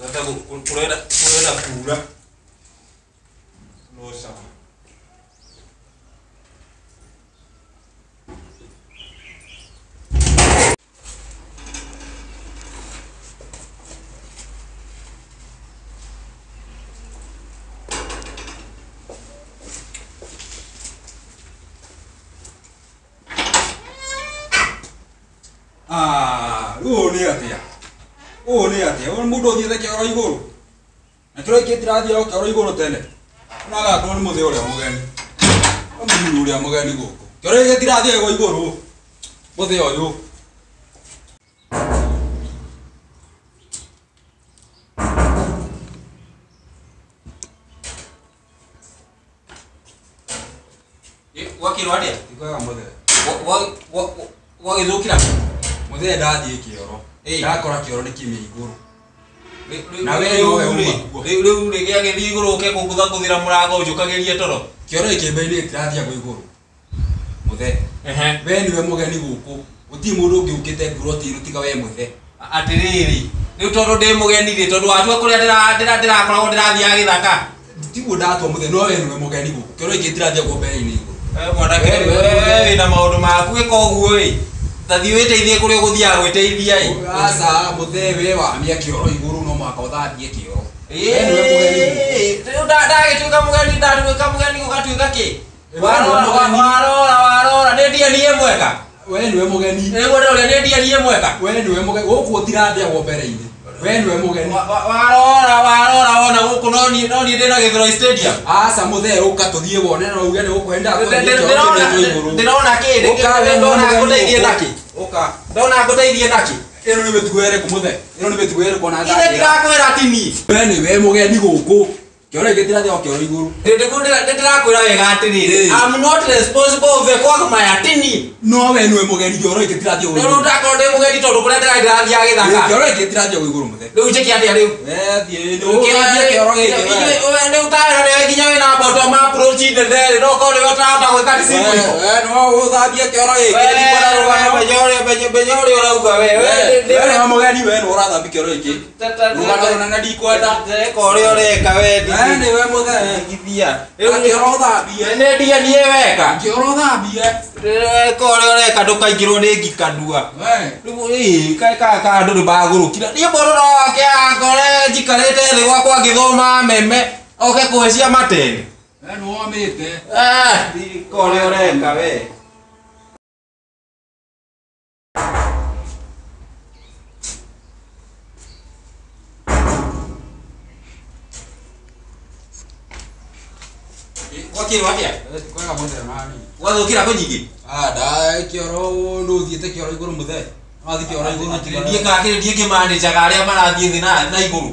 Tata kurenda kura. No sawa. Ni atia. Mundu uthiete kioro iguru. Na turekitira thia kioro iguru tene. Unaga ko ni muthe uria mugeni. Muthe uria mugeni guku. Kioro gitira thia iguru. Muthe uyu. Wakiro atia? Ikoga muthe. Wagithukira. Muthe ndathie kioro. Ndakora kioro ni kimia iguru. Na we riu rigia githii iguru uke kungutha kuthira murango ujukagirie toro. Kioro ikimbeini gitirathia go iguru. Muthe. We niwe mugeni guku. Uti mundu ungi ukite nguro tiru tiga we muthe. Atiriri. Riu tondu ndi mugeni ri tondu watua kuria ndirakoragwo ndirathia githaka. Tiguo ndatwa muthe no we niwe mugeni guku. Kioro ikitirathia go mbere-ini iguru. Mwanake we wina maundu maku gika uguo ri. Tathi witeithie kuria guthia gwiteithia i. Asa muthe we wamia kioro iguru no mwaka uthathie kioro. Riu ndagituika mugeni ndatuika mugeni gugatuika ki? Warora nĩndianie mweka. We niwe mugeni. Nĩguo ndĩroria nĩndianie mweka. We niwe mugeni. Gũkũ ũtirathĩagwo mbere-inĩ. We niwe mugeni. Warora wona gũkũ no niĩ ndĩna Gĩthũrai Stadium. Aca mũthee ũka tũthiĩ wone na uge nĩ ũkwenda ndĩrona kĩ? Ndona ngũteithie nakĩ? Ndona ngũteithie nakĩ? Ĩno nĩ mĩtugo ĩrĩkũ mũthee? Ĩno nĩ mĩtugo ĩrĩkũ na ithe ndirakwĩra atĩ niĩ. We niwe mugeni gũkũ. Kioro gĩtirathĩagwo kioro iguru. Ndĩrakwĩra wega atĩrĩrĩ. I'm not responsible of the quagmire atini. No we niwe mugeni kioro gĩtirathĩagwo iguru. Rĩu ndakorwo ndĩ mugeni tondũ kũrĩa ndĩrathiĩ gĩthaka. Kioro gĩtirathĩagwo iguru mũthee. Rĩu njĩke atĩa rĩu? Thiĩ ũkĩrathie kioro gĩkĩ. Rĩu tawe nginya wĩna bottom approach nene no korwo nĩwe ũtarahota gwĩka discipline. We no ũthambie kioro gĩkĩ. Benye ũrĩa ũrauga we. We nĩ mugeni we nĩ ũrathambia kioro gĩkĩ. Rũgano na ndikwenda. Eka ũrĩa ũreka we. We niwe mũthee. Githia. Kioro ũthambie. Nĩndianie weka. Kioro ũthambie. Eka ũrĩa ũreka ndũkaingĩrwo nĩ ngikandua. Rĩu ka andũ nĩmagũrũkira. Niĩ mũndũ no oke angore njikarĩte thĩ gwakwa ngĩthoma meme oke kũhe cia matene. We nĩ womĩte. Eka ũrĩa ũreka we. Wakiro atia? Kwega mũthee mami. Wathũkĩra kũnyingĩ? Ndaĩ kioro nĩ ũthiĩte kioro igũrũ mũthee. Wathi kioro igũrũ Ndiĩ ngakĩrĩndie ngĩmanĩnjaga arĩa marathiĩ thĩ na igũrũ.